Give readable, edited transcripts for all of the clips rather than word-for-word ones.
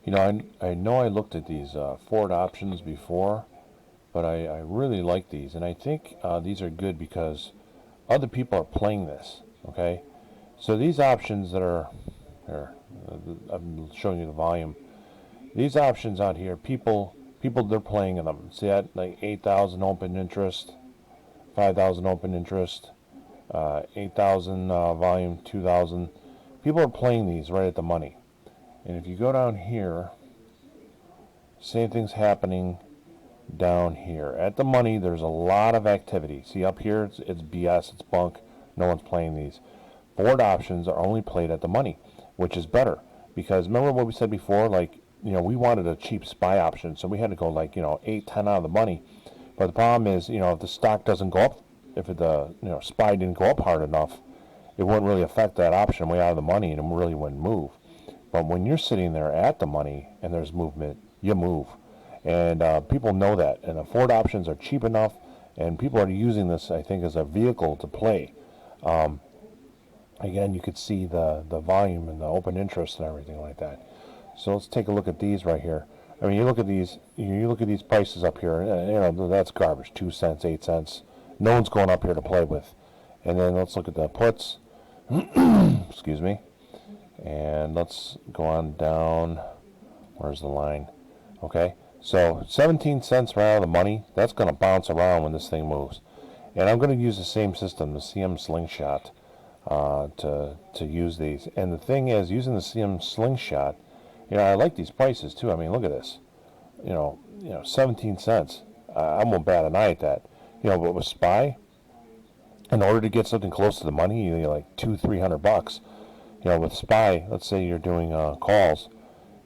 You know, I know I looked at these Ford options before, but I really like these, and I think these are good because other people are playing this. Okay, so these options that are here, I'm showing you the volume. These options out here, people they're playing in them. See that, like 8,000 open interest, 5,000 open interest, 8,000 volume, 2,000. People are playing these right at the money. And if you go down here, same thing's happening down here. At the money, there's a lot of activity. See up here, it's BS, it's bunk. No one's playing these. Forward options are only played at the money, which is better. Because remember what we said before, like, we wanted a cheap SPY option, so we had to go like, 8, 10 out of the money. But the problem is, if the stock doesn't go up, if the, SPY didn't go up hard enough, it wouldn't really affect that option way out of the money and it really wouldn't move. But when you're sitting there at the money and there's movement, you move. And people know that. And the forward options are cheap enough, and people are using this, I think, as a vehicle to play. Again, you could see the volume and the open interest and everything like that. So let's take a look at these right here. I mean, you look at these prices up here. That's garbage. 2 cents, 8 cents. No one's going up here to play with. And then let's look at the puts. Excuse me. And let's go on down. Where's the line? Okay. So 17 cents right out of the money. That's going to bounce around when this thing moves. And I'm going to use the same system, the Cmslingshot, to use these. And the thing is, using the Cmslingshot, I like these prices too. I mean, look at this. 17 cents. I won't bat an eye at that. But with SPY, in order to get something close to the money, you need like $200-300. With SPY, let's say you're doing calls.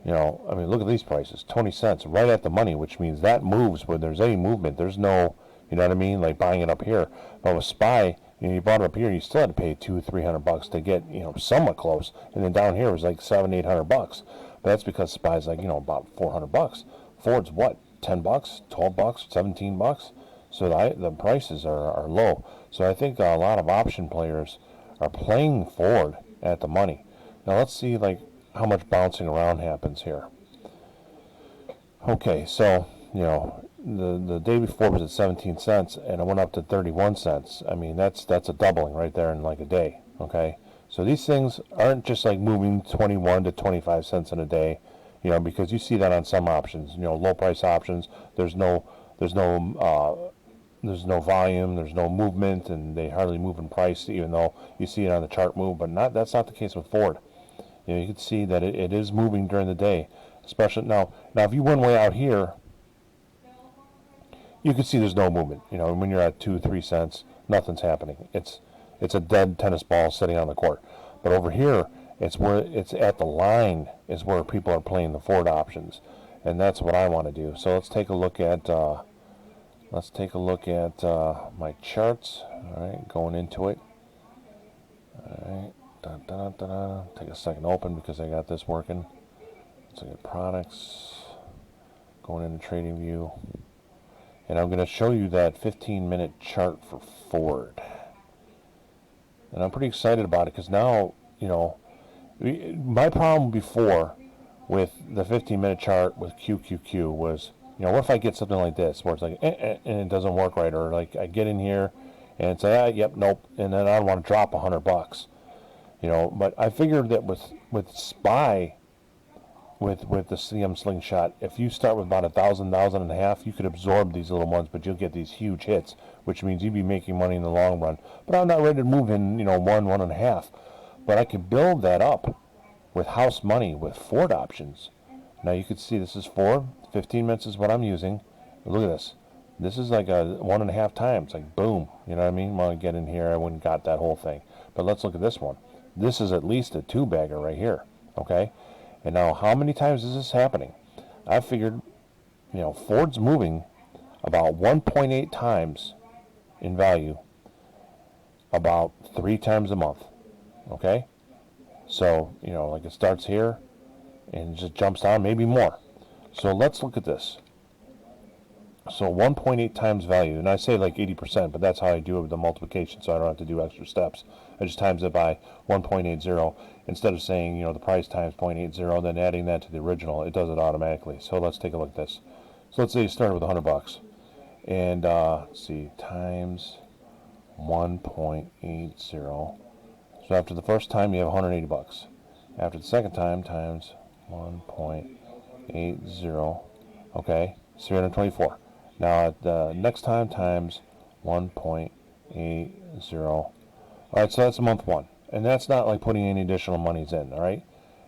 I mean, look at these prices. 20 cents right at the money, which means that moves when there's any movement. There's no, you know what I mean, like buying it up here. But with SPY, you bought it up here, you still had to pay $200-300 to get, somewhat close. And then down here was like $700-800. But that's because SPY's like, about $400. Ford's what? $10, $12, $17. So the prices are low. So I think a lot of option players are playing Ford at the money. Now let's see like how much bouncing around happens here. Okay, so the day before was at 17 cents and it went up to 31 cents. I mean, that's a doubling right there in like a day. Okay, so these things aren't just like moving 21 to 25 cents in a day, because you see that on some options. Low price options. There's no volume, there's no movement, and they hardly move in price, even though you see it on the chart move. But that's not the case with Ford. You can see that it is moving during the day, especially now. If you went way out here, you can see there's no movement. When you're at 2-3 cents, nothing's happening. It's a dead tennis ball sitting on the court. But over here, it's where it's at the line is where people are playing the Ford options, and that's what I want to do. So let's take a look at my charts. All right, going into it. All right. Take a second to open because I got this working. Let's look at products, going into trading view, and I'm going to show you that 15-minute chart for Ford. And I'm pretty excited about it because now, my problem before with the 15-minute chart with QQQ was, what if I get something like this where it's like, and it doesn't work right, or like I get in here and it's like, yep, nope, and then I want to drop $100. But I figured that with SPY, with the Cmslingshot, if you start with about 1,000 and a half, you could absorb these little ones, but you'll get these huge hits, which means you'd be making money in the long run. But I'm not ready to move in, 1.5. But I could build that up with house money with Ford options. Now you can see this is Ford. 15 minutes is what I'm using. Look at this. This is like a 1.5 times, like boom. You know what I mean? When I get in here, I wouldn't got that whole thing. But let's look at this one. This is at least a 2-bagger right here, okay? And now how many times is this happening? I figured, Ford's moving about 1.8 times in value, about 3 times a month, okay? So, like it starts here and just jumps down, maybe more. So let's look at this. So 1.8 times value, and I say like 80%, but that's how I do it with the multiplication, so I don't have to do extra steps. I just times it by 1.80 instead of saying, the price times 0.80, then adding that to the original. It does it automatically. So let's take a look at this. So let's say you started with $100, and let's see, times 1.80. So after the first time, you have $180. After the second time, times 1.80, okay, it's 324. Now at the next time, times 1.80. All right, so that's month one, and that's not like putting any additional monies in. All right,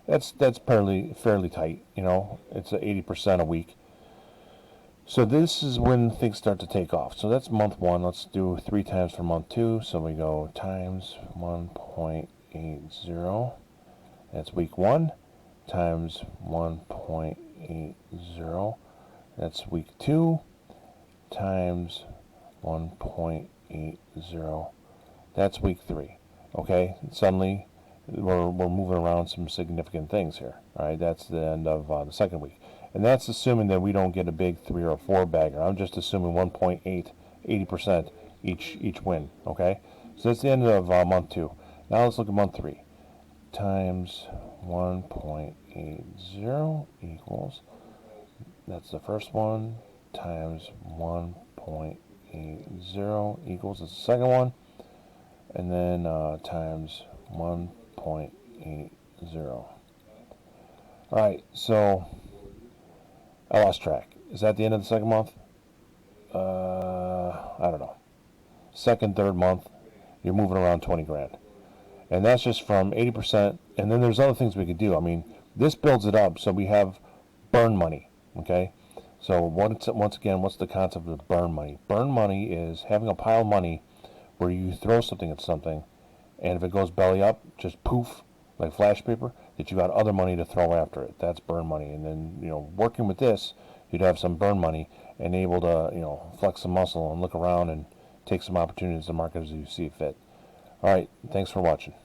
that's fairly tight. It's 80% a week. So this is when things start to take off. So that's month one. Let's do 3 times for month two. So we go times 1.80. That's week one. Times 1.80. That's week two. Times 1.80. That's week three. Okay. Suddenly, we're moving around some significant things here. All right. That's the end of the second week. And that's assuming that we don't get a big 3 or 4 bagger. I'm just assuming 1.8, 80% each win. Okay, so that's the end of month two. Now let's look at month three. Times 1.80 equals, that's the first one, times 1.80 equals, that's the second one, and then times 1.80. All right, so I lost track. Is that the end of the second month? I don't know. Second, third month, you're moving around 20 grand. And that's just from 80%. And then there's other things we could do. I mean, this builds it up. So we have burn money. Okay? So once again, what's the concept of burn money? Burn money is having a pile of money where you throw something at something, and if it goes belly up, just poof, like flash paper, that you got other money to throw after it. That's burn money. And then, working with this, you'd have some burn money and able to, flex some muscle and look around and take some opportunities in the market as you see fit. All right, thanks for watching.